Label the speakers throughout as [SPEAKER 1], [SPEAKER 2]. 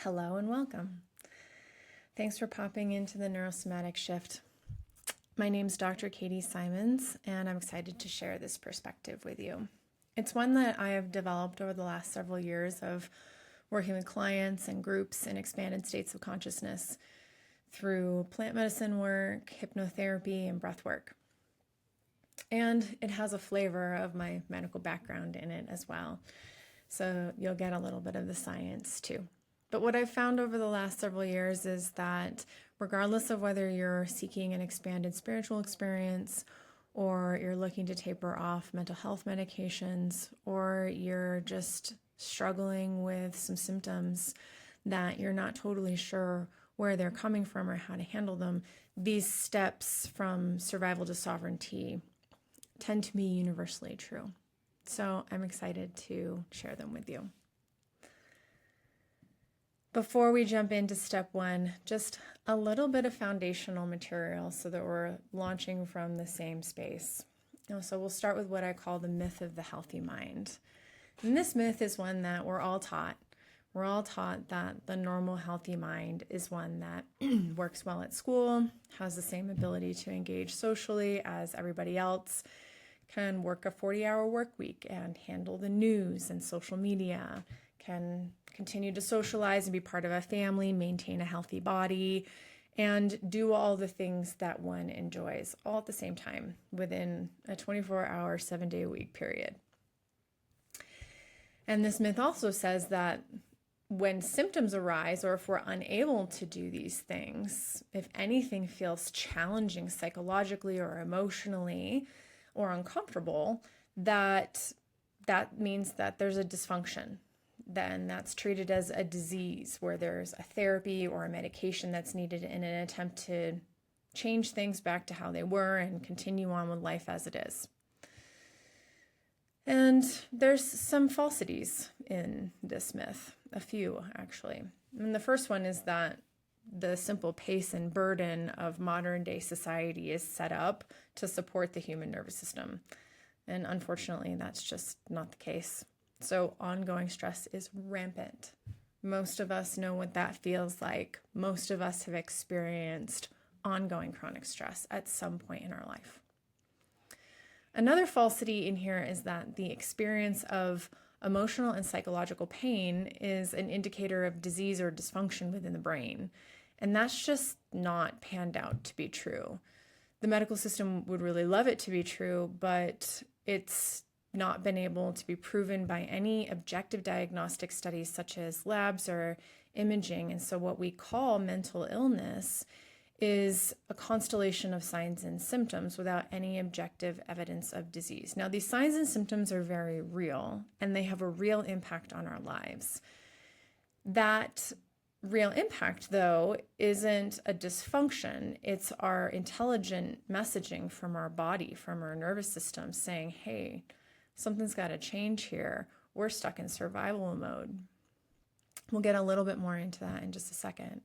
[SPEAKER 1] Hello and welcome. Thanks for popping into the NeuroSomatic Shift. My name's Dr. Katie Simons, and I'm excited to share this perspective with you. It's one that I have developed over the last several years of working with clients and groups in expanded states of consciousness through plant medicine work, hypnotherapy, and breath work. And it has a flavor of my medical background in it as well. So you'll get a little bit of the science too. But what I've found over the last several years is that regardless of whether you're seeking an expanded spiritual experience or you're looking to taper off mental health medications or you're just struggling with some symptoms that you're not totally sure where they're coming from or how to handle them, these steps from survival to sovereignty tend to be universally true. So I'm excited to share them with you. Before we jump into step one, just a little bit of foundational material so that we're launching from the same space. So we'll start with what I call the myth of the healthy mind. And this myth is one that we're all taught. We're all taught that the normal healthy mind is one that works well at school, has the same ability to engage socially as everybody else, can work a 40-hour work week and handle the news and social media, can continue to socialize and be part of a family, maintain a healthy body, and do all the things that one enjoys all at the same time within a 24-hour, 7-day-a-week period. And this myth also says that when symptoms arise, or if we're unable to do these things, if anything feels challenging psychologically or emotionally or uncomfortable, that means that there's a dysfunction. Then that's treated as a disease where there's a therapy or a medication that's needed in an attempt to change things back to how they were and continue on with life as it is. And there's some falsities in this myth, a few actually. And the first one is that the simple pace and burden of modern day society is set up to support the human nervous system. And unfortunately, that's just not the case. So ongoing stress is rampant. Most of us know what that feels like. Most of us have experienced ongoing chronic stress at some point in our life. Another falsity in here is that the experience of emotional and psychological pain is an indicator of disease or dysfunction within the brain. And that's just not panned out to be true. The medical system would really love it to be true, but it's not been able to be proven by any objective diagnostic studies such as labs or imaging. And so what we call mental illness is a constellation of signs and symptoms without any objective evidence of disease. Now, these signs and symptoms are very real, and they have a real impact on our lives. That real impact, though, isn't a dysfunction. It's our intelligent messaging from our body, from our nervous system saying, hey, something's got to change here. We're stuck in survival mode. We'll get a little bit more into that in just a second.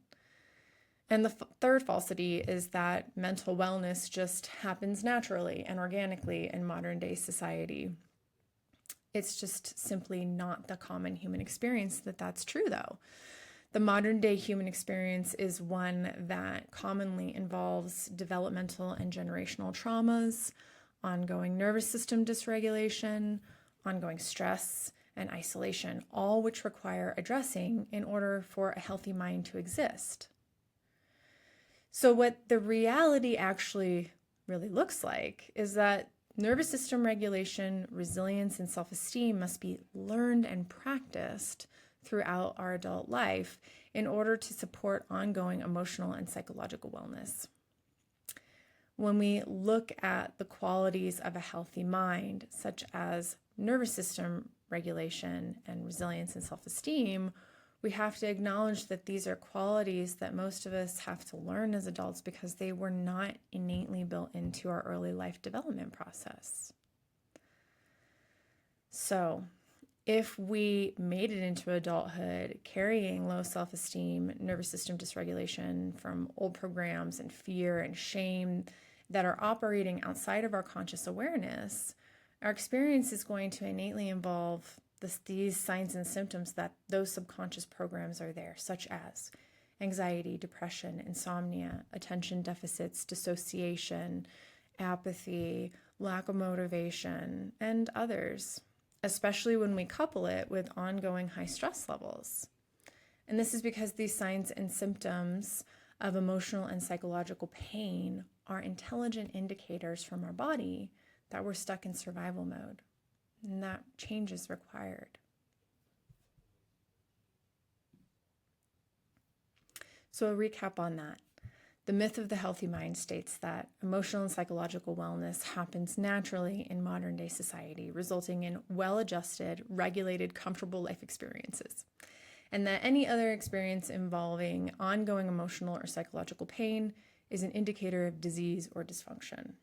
[SPEAKER 1] And the third falsity is that mental wellness just happens naturally and organically in modern day society. It's just simply not the common human experience that's true, though. The modern day human experience is one that commonly involves developmental and generational traumas, ongoing nervous system dysregulation, ongoing stress, and isolation, all which require addressing in order for a healthy mind to exist. So what the reality actually really looks like is that nervous system regulation, resilience, and self-esteem must be learned and practiced throughout our adult life in order to support ongoing emotional and psychological wellness. When we look at the qualities of a healthy mind, such as nervous system regulation and resilience and self-esteem, we have to acknowledge that these are qualities that most of us have to learn as adults because they were not innately built into our early life development process. So, if we made it into adulthood carrying low self-esteem, nervous system dysregulation from old programs and fear and shame that are operating outside of our conscious awareness, our experience is going to innately involve these signs and symptoms that those subconscious programs are there, such as anxiety, depression, insomnia, attention deficits, dissociation, apathy, lack of motivation, and others, especially when we couple it with ongoing high stress levels. And this is because these signs and symptoms of emotional and psychological pain are intelligent indicators from our body that we're stuck in survival mode, and that change is required. So a recap on that. The myth of the healthy mind states that emotional and psychological wellness happens naturally in modern day society, resulting in well-adjusted, regulated, comfortable life experiences, and that any other experience involving ongoing emotional or psychological pain is an indicator of disease or dysfunction.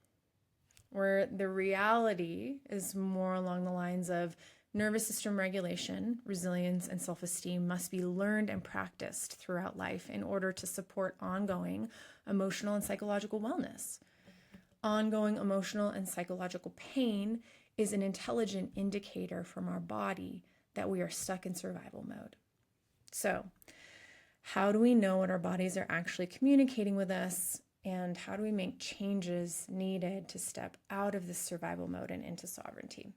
[SPEAKER 1] Where the reality is more along the lines of nervous system regulation, resilience, and self-esteem must be learned and practiced throughout life in order to support ongoing emotional and psychological wellness. Ongoing emotional and psychological pain is an intelligent indicator from our body that we are stuck in survival mode. So, how do we know what our bodies are actually communicating with us, and how do we make changes needed to step out of this survival mode and into sovereignty?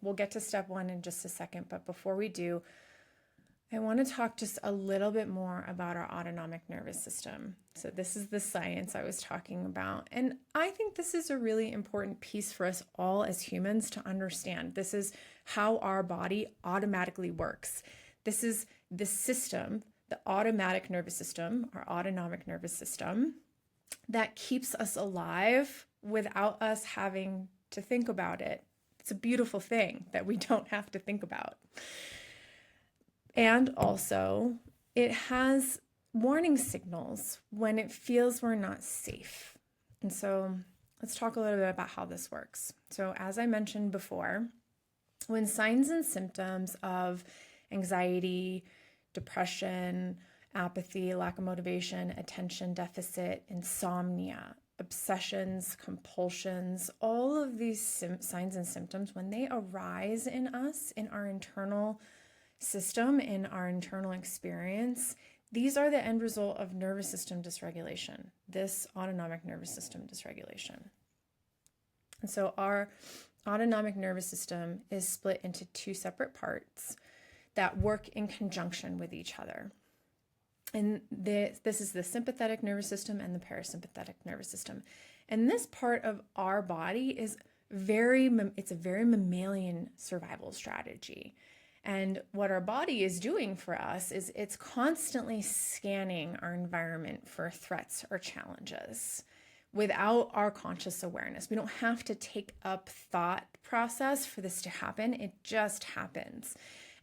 [SPEAKER 1] We'll get to step 1 in just a second, but before we do, I want to talk just a little bit more about our autonomic nervous system. So this is the science I was talking about, and I think this is a really important piece for us all as humans to understand. This is how our body automatically works. This is the system, the automatic nervous system, our autonomic nervous system, that keeps us alive without us having to think about it. It's a beautiful thing that we don't have to think about. And also, it has warning signals when it feels we're not safe. And so let's talk a little bit about how this works. So as I mentioned before, when signs and symptoms of anxiety, depression, apathy, lack of motivation, attention deficit, insomnia, obsessions, compulsions, all of these signs and symptoms, when they arise in us, in our internal system, in our internal experience, these are the end result of nervous system dysregulation, this autonomic nervous system dysregulation. And so our autonomic nervous system is split into 2 separate parts that work in conjunction with each other. And this is the sympathetic nervous system and the parasympathetic nervous system. And this part of our body is it's a very mammalian survival strategy. And what our body is doing for us is it's constantly scanning our environment for threats or challenges without our conscious awareness. We don't have to take up thought process for this to happen. It just happens.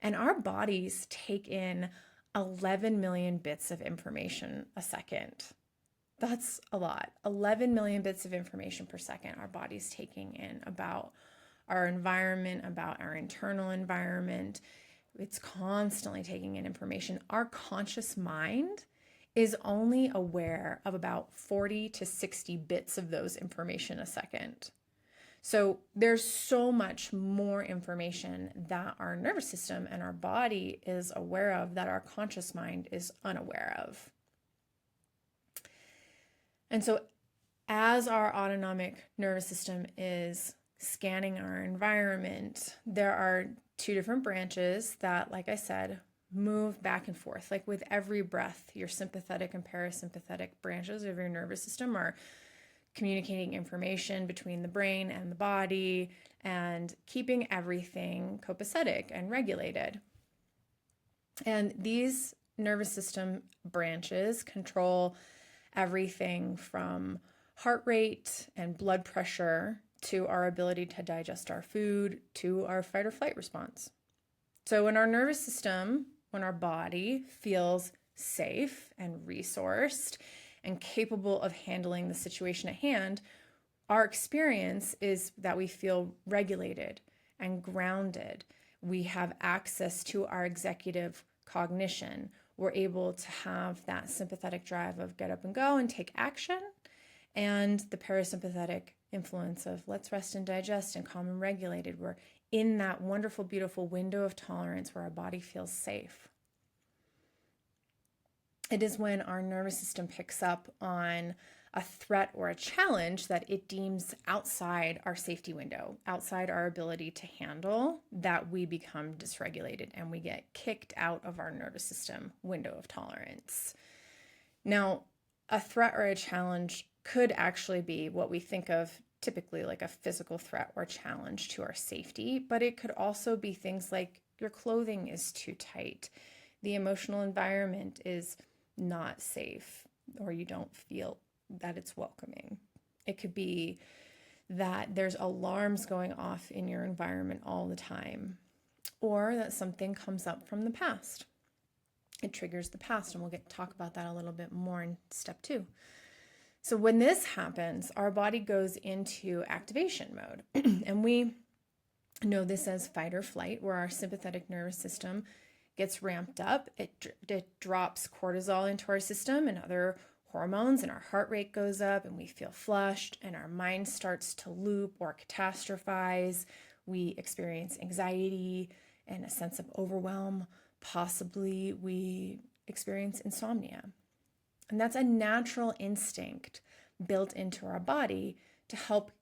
[SPEAKER 1] And our bodies take in 11 million bits of information a second. That's a lot. 11 million bits of information per second our body's taking in about our environment, about our internal environment. It's constantly taking in information. Our conscious mind is only aware of about 40 to 60 bits of those information a second. So there's so much more information that our nervous system and our body is aware of that our conscious mind is unaware of. And so as our autonomic nervous system is scanning our environment, there are 2 different branches that, like I said, move back and forth. Like with every breath, your sympathetic and parasympathetic branches of your nervous system are communicating information between the brain and the body and keeping everything copacetic and regulated. And these nervous system branches control everything from heart rate and blood pressure to our ability to digest our food to our fight or flight response. So when our nervous system, when our body feels safe and resourced and capable of handling the situation at hand, our experience is that we feel regulated and grounded. We have access to our executive cognition. We're able to have that sympathetic drive of get up and go and take action, and the parasympathetic influence of let's rest and digest and calm and regulated. We're in that wonderful, beautiful window of tolerance where our body feels safe. It is when our nervous system picks up on a threat or a challenge that it deems outside our safety window, outside our ability to handle, that we become dysregulated and we get kicked out of our nervous system window of tolerance. Now, a threat or a challenge could actually be what we think of typically like a physical threat or challenge to our safety, but it could also be things like your clothing is too tight, the emotional environment is not safe, or you don't feel that it's welcoming. It could be that there's alarms going off in your environment all the time, or that something comes up from the past. It triggers the past, and we'll talk about that a little bit more in step 2. So when this happens, our body goes into activation mode. And we know this as fight or flight, where our sympathetic nervous system gets ramped up. It drops cortisol into our system and other hormones, and our heart rate goes up, and we feel flushed, and our mind starts to loop or catastrophize. We experience anxiety and a sense of overwhelm. Possibly we experience insomnia. And that's a natural instinct built into our body to help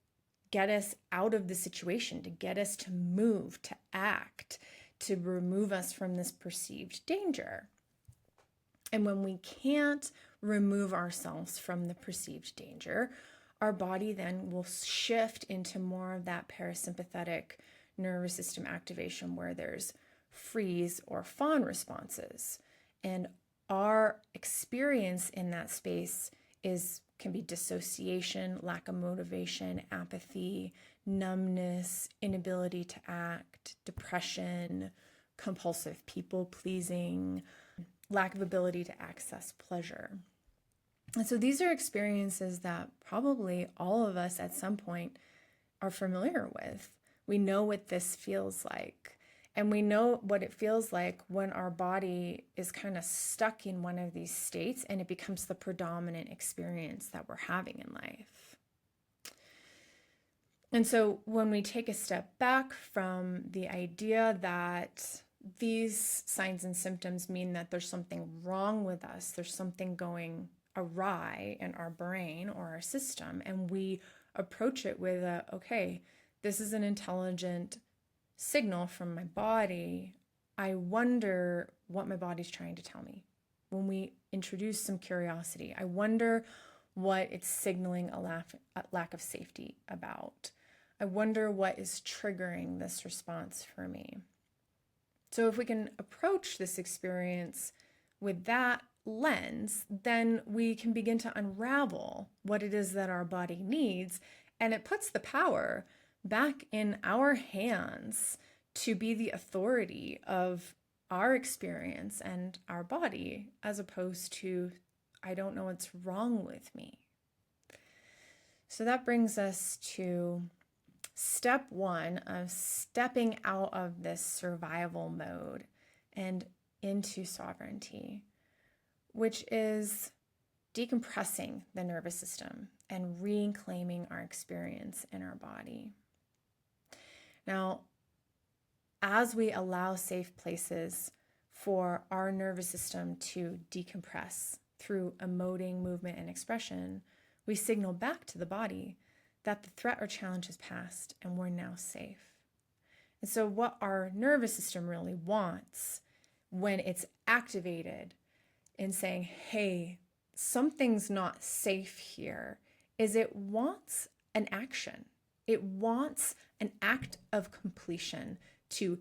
[SPEAKER 1] get us out of the situation, to get us to move, to act, to remove us from this perceived danger. And when we can't remove ourselves from the perceived danger, our body then will shift into more of that parasympathetic nervous system activation, where there's freeze or fawn responses. And our experience in that space can be dissociation, lack of motivation, apathy, numbness, inability to act, depression, compulsive people pleasing, lack of ability to access pleasure. And so these are experiences that probably all of us at some point are familiar with. We know what this feels like. And we know what it feels like when our body is kind of stuck in one of these states and it becomes the predominant experience that we're having in life. And so when we take a step back from the idea that these signs and symptoms mean that there's something wrong with us, there's something going awry in our brain or our system, and we approach it with okay, this is an intelligent signal from my body. I wonder what my body's trying to tell me. When we introduce some curiosity, I wonder what it's signaling a lack of safety about. I wonder what is triggering this response for me. So if we can approach this experience with that lens, then we can begin to unravel what it is that our body needs, and it puts the power back in our hands to be the authority of our experience and our body, as opposed to, I don't know what's wrong with me. So that brings us to step 1 of stepping out of this survival mode and into sovereignty, which is decompressing the nervous system and reclaiming our experience in our body. Now, as we allow safe places for our nervous system to decompress through emoting, movement, and expression, we signal back to the body that the threat or challenge has passed and we're now safe. And so what our nervous system really wants when it's activated in saying, hey, something's not safe here, is it wants an action. It wants an act of completion to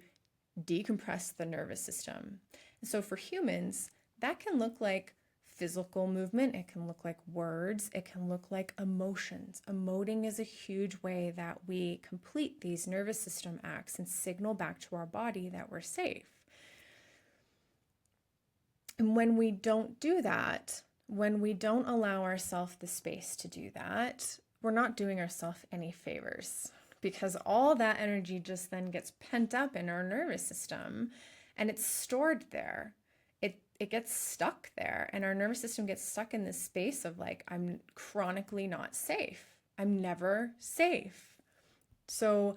[SPEAKER 1] decompress the nervous system. And so for humans, that can look like physical movement, it can look like words, it can look like emotions. Emoting is a huge way that we complete these nervous system acts and signal back to our body that we're safe. And when we don't do that, when we don't allow ourselves the space to do that, we're not doing ourselves any favors, because all that energy just then gets pent up in our nervous system and it's stored there. It gets stuck there, and our nervous system gets stuck in this space of like, I'm chronically not safe. I'm never safe. So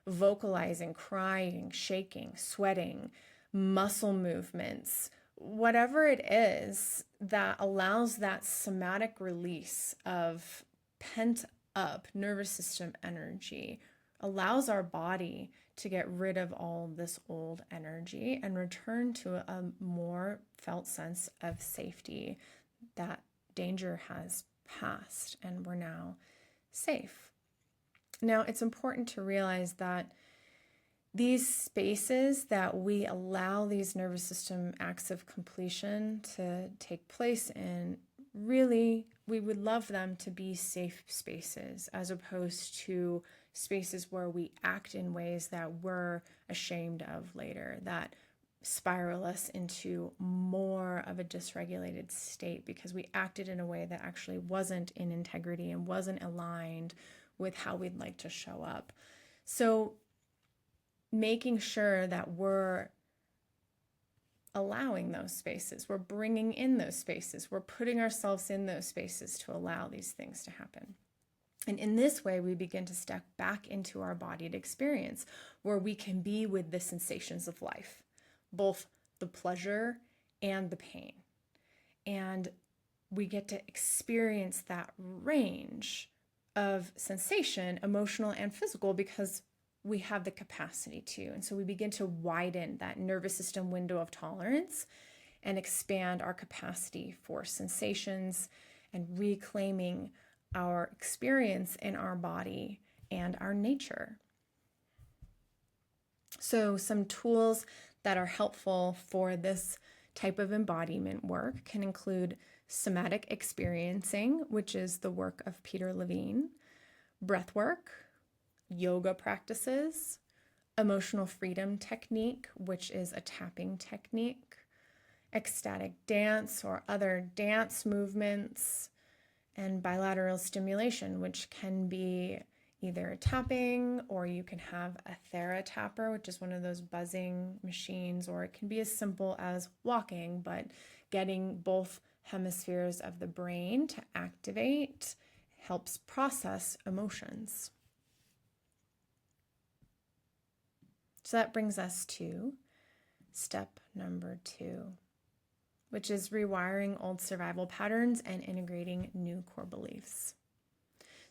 [SPEAKER 1] vocalizing, crying, shaking, sweating, muscle movements, whatever it is that allows that somatic release of pent up nervous system energy, allows our body to get rid of all this old energy and return to a more felt sense of safety, that danger has passed and we're now safe. Now, it's important to realize that these spaces that we allow these nervous system acts of completion to take place in, really, we would love them to be safe spaces as opposed to spaces where we act in ways that we're ashamed of later, that spiral us into more of a dysregulated state because we acted in a way that actually wasn't in integrity and wasn't aligned with how we'd like to show up. So making sure that we're allowing those spaces, we're bringing in those spaces, we're putting ourselves in those spaces to allow these things to happen. And in this way, we begin to step back into our embodied experience where we can be with the sensations of life, both the pleasure and the pain. And we get to experience that range of sensation, emotional and physical, because we have the capacity to. And so we begin to widen that nervous system window of tolerance and expand our capacity for sensations and reclaiming our experience in our body and our nature. So some tools that are helpful for this type of embodiment work can include somatic experiencing, which is the work of Peter Levine, breath work, yoga practices, emotional freedom technique, which is a tapping technique, ecstatic dance or other dance movements, and bilateral stimulation, which can be either tapping, or you can have a TheraTapper, which is one of those buzzing machines, or it can be as simple as walking, but getting both hemispheres of the brain to activate helps process emotions. So that brings us to step number 2, which is rewiring old survival patterns and integrating new core beliefs.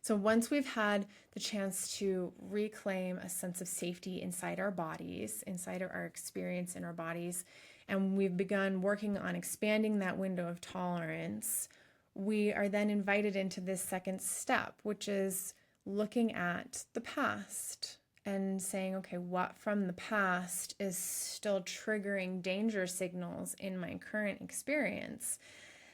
[SPEAKER 1] So once we've had the chance to reclaim a sense of safety inside our bodies, inside of our experience in our bodies, and we've begun working on expanding that window of tolerance, we are then invited into this second step, which is looking at the past and saying, okay, what from the past is still triggering danger signals in my current experience?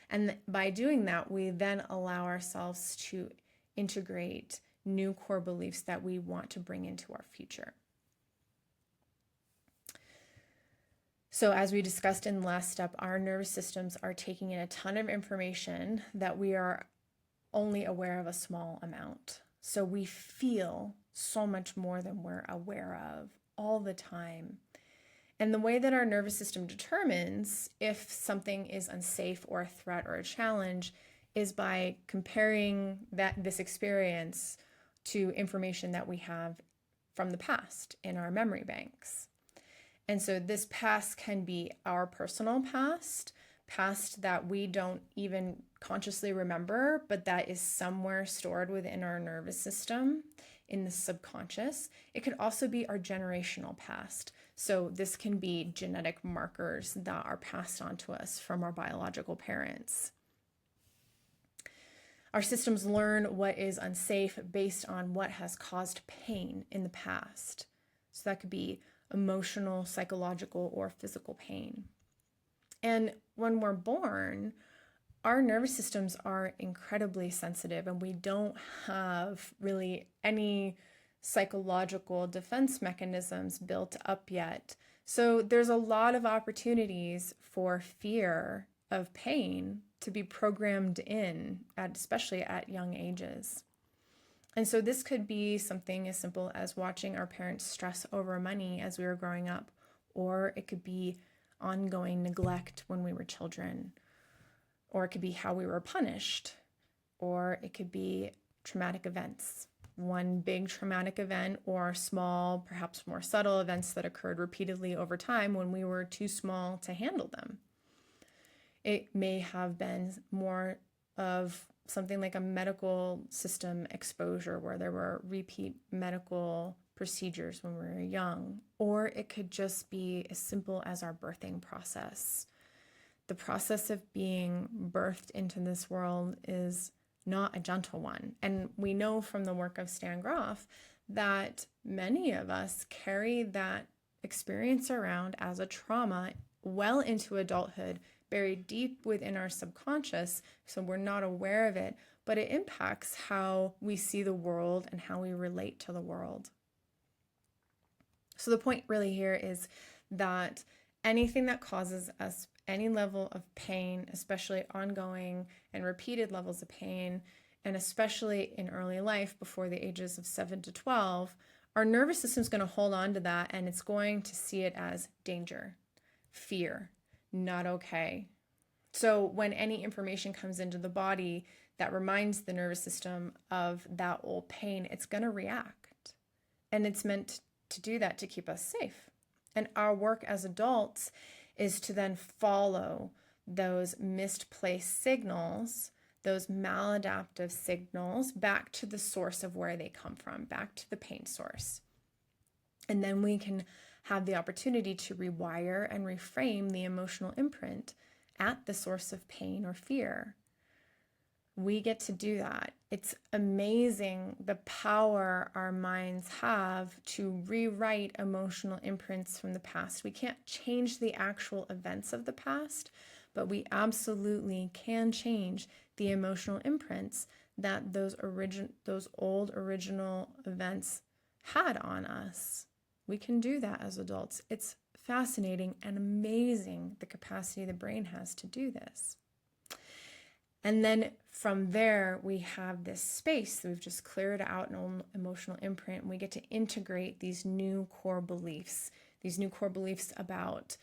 [SPEAKER 1] And by doing that, we then allow ourselves to integrate new core beliefs that we want to bring into our future. So as we discussed in the last step, our nervous systems are taking in a ton of information that we are only aware of a small amount. So we feel so much more than we're aware of all the time. And the way that our nervous system determines if something is unsafe or a threat or a challenge is by comparing this experience to information that we have from the past in our memory banks. And so this past can be our personal past that we don't even consciously remember, but that is somewhere stored within our nervous system in the subconscious. It could also be our generational past. So this can be genetic markers that are passed on to us from our biological parents. Our systems learn what is unsafe based on what has caused pain in the past. So that could be emotional, psychological, or physical pain. And when we're born, our nervous systems are incredibly sensitive, and we don't have really any psychological defense mechanisms built up yet. So there's a lot of opportunities for fear of pain to be programmed in, especially at young ages. And so this could be something as simple as watching our parents stress over money as we were growing up, or it could be ongoing neglect when we were children, or it could be how we were punished, or it could be traumatic events, one big traumatic event or small, perhaps more subtle events that occurred repeatedly over time when we were too small to handle them. It may have been more of something like a medical system exposure where there were repeat medical procedures when we were young, or it could just be as simple as our birthing process. The process of being birthed into this world is not a gentle one. And we know from the work of Stan Groff that many of us carry that experience around as a trauma well into adulthood, buried deep within our subconscious, so we're not aware of it, but it impacts how we see the world and how we relate to the world. So the point really here is that anything that causes us any level of pain, especially ongoing and repeated levels of pain, and especially in early life before the ages of 7 to 12, our nervous system is going to hold on to that, and it's going to see it as danger, fear, not okay. So when any information comes into the body that reminds the nervous system of that old pain, it's going to react. And it's meant to do that to keep us safe. And our work as adults is to then follow those misplaced signals, those maladaptive signals, back to the source of where they come from, back to the pain source. And then we can have the opportunity to rewire and reframe the emotional imprint at the source of pain or fear. We get to do that. It's amazing the power our minds have to rewrite emotional imprints from the past. We can't change the actual events of the past, but we absolutely can change the emotional imprints that those old original events had on us. We can do that as adults. It's fascinating and amazing the capacity the brain has to do this. And then from there, we have this space. We've just cleared out an emotional imprint. And we get to integrate these new core beliefs about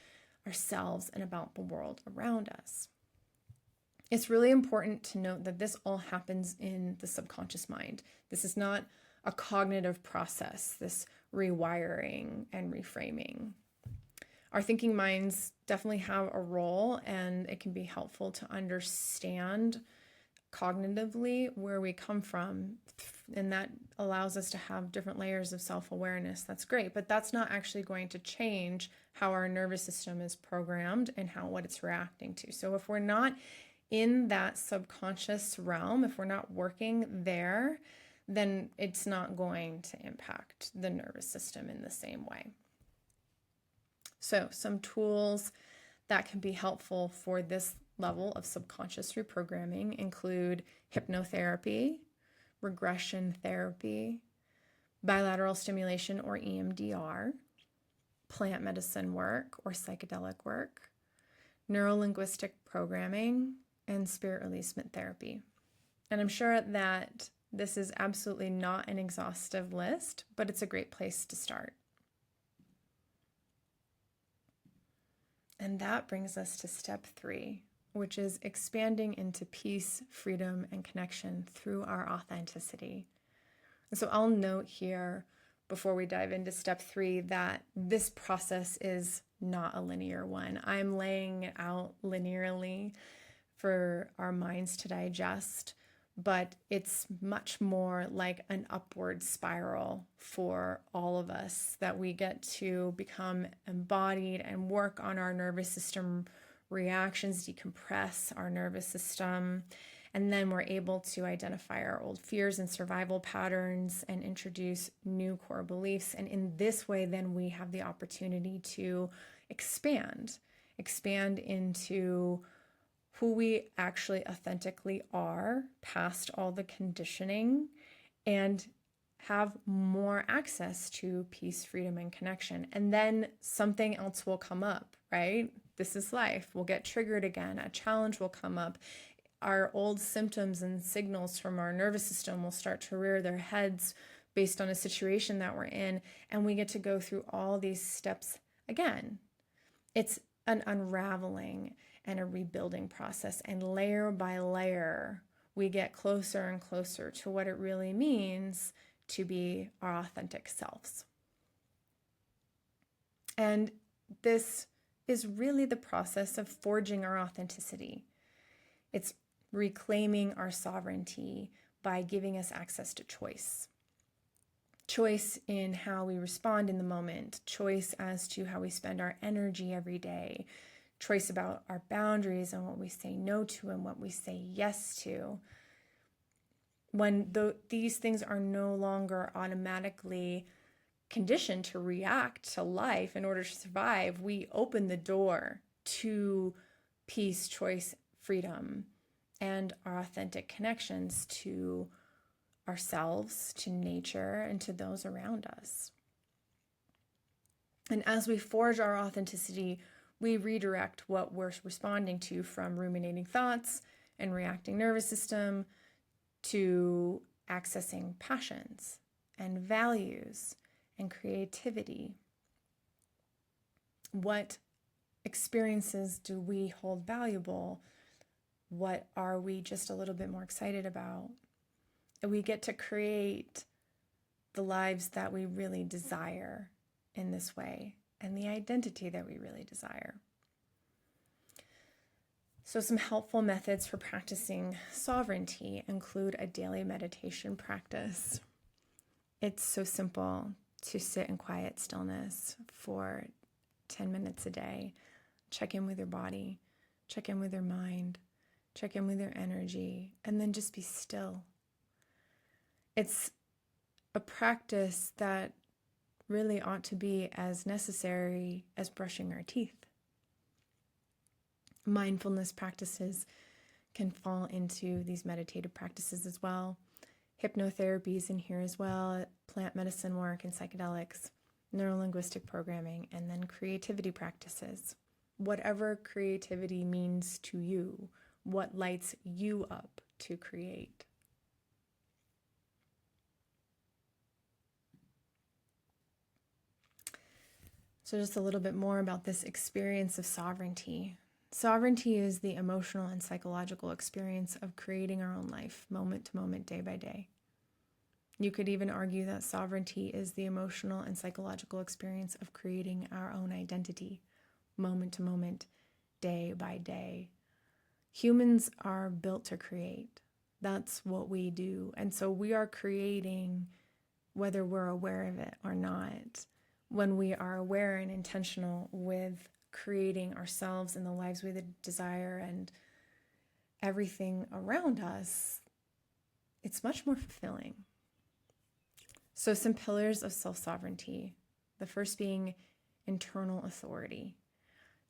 [SPEAKER 1] ourselves and about the world around us. It's really important to note that this all happens in the subconscious mind. This is not a cognitive process, this rewiring and reframing. Our thinking minds definitely have a role, and it can be helpful to understand cognitively where we come from, and that allows us to have different layers of self-awareness. That's great, but that's not actually going to change how our nervous system is programmed and what it's reacting to. So if we're not in that subconscious realm, if we're not working there, then it's not going to impact the nervous system in the same way. So some tools that can be helpful for this level of subconscious reprogramming include hypnotherapy, regression therapy, bilateral stimulation or EMDR, plant medicine work or psychedelic work, neurolinguistic programming, and spirit releasement therapy. And I'm sure that this is absolutely not an exhaustive list, but it's a great place to start. And that brings us to step 3, which is expanding into peace, freedom, and connection through our authenticity. And so I'll note here before we dive into step 3 that this process is not a linear one. I'm laying it out linearly for our minds to digest, but it's much more like an upward spiral for all of us, that we get to become embodied and work on our nervous system reactions, decompress our nervous system, and then we're able to identify our old fears and survival patterns and introduce new core beliefs. And in this way, then we have the opportunity to expand into who we actually authentically are past all the conditioning, and have more access to peace, freedom, and connection. And then something else will come up, right? This is life. We'll get triggered again. A challenge will come up. Our old symptoms and signals from our nervous system will start to rear their heads based on a situation that we're in, and we get to go through all these steps again. It's an unraveling and a rebuilding process, and layer by layer, we get closer and closer to what it really means to be our authentic selves. And this is really the process of forging our authenticity. It's reclaiming our sovereignty by giving us access to choice. Choice in how we respond in the moment, choice as to how we spend our energy every day, choice about our boundaries and what we say no to and what we say yes to. When these things are no longer automatically conditioned to react to life in order to survive, we open the door to peace, choice, freedom, and our authentic connections to ourselves, to nature, and to those around us. And as we forge our authenticity, we redirect what we're responding to from ruminating thoughts and reacting nervous system to accessing passions and values and creativity. What experiences do we hold valuable? What are we just a little bit more excited about? And we get to create the lives that we really desire in this way and the identity that we really desire. So some helpful methods for practicing sovereignty include a daily meditation practice. It's so simple to sit in quiet stillness for 10 minutes a day. Check in with your body, check in with your mind, check in with your energy, and then just be still. It's a practice that really ought to be as necessary as brushing our teeth. Mindfulness practices can fall into these meditative practices as well. Hypnotherapy is in here as well, plant medicine work and psychedelics, neurolinguistic programming, and then creativity practices. Whatever creativity means to you, what lights you up to create. So just a little bit more about this experience of sovereignty. Sovereignty is the emotional and psychological experience of creating our own life, moment to moment, day by day. You could even argue that sovereignty is the emotional and psychological experience of creating our own identity, moment to moment, day by day. Humans are built to create. That's what we do. And so we are creating whether we're aware of it or not. When we are aware and intentional with creating ourselves and the lives we desire and everything around us, it's much more fulfilling. So some pillars of self-sovereignty. The first being internal authority.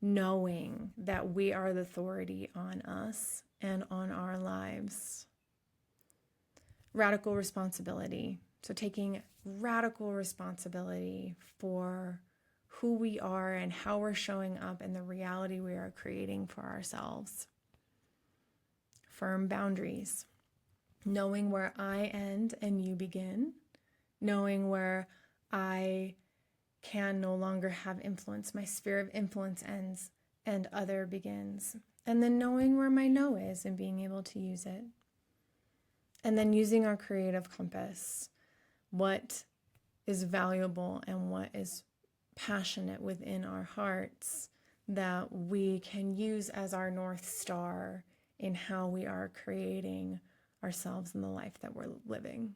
[SPEAKER 1] Knowing that we are the authority on us and on our lives. Radical responsibility. So taking radical responsibility for who we are and how we're showing up and the reality we are creating for ourselves. Firm boundaries. Knowing where I end and you begin. Knowing where I can no longer have influence. My sphere of influence ends and other begins. And then knowing where my no is and being able to use it. And then using our creative compass. What is valuable and what is passionate within our hearts that we can use as our North Star in how we are creating ourselves and the life that we're living.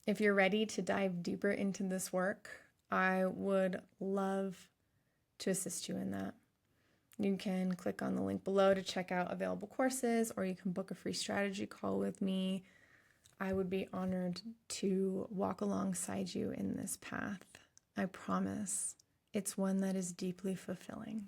[SPEAKER 1] If you're ready to dive deeper into this work, I would love to assist you in that. You can click on the link below to check out available courses, or you can book a free strategy call with me. I would be honored to walk alongside you in this path. I promise it's one that is deeply fulfilling.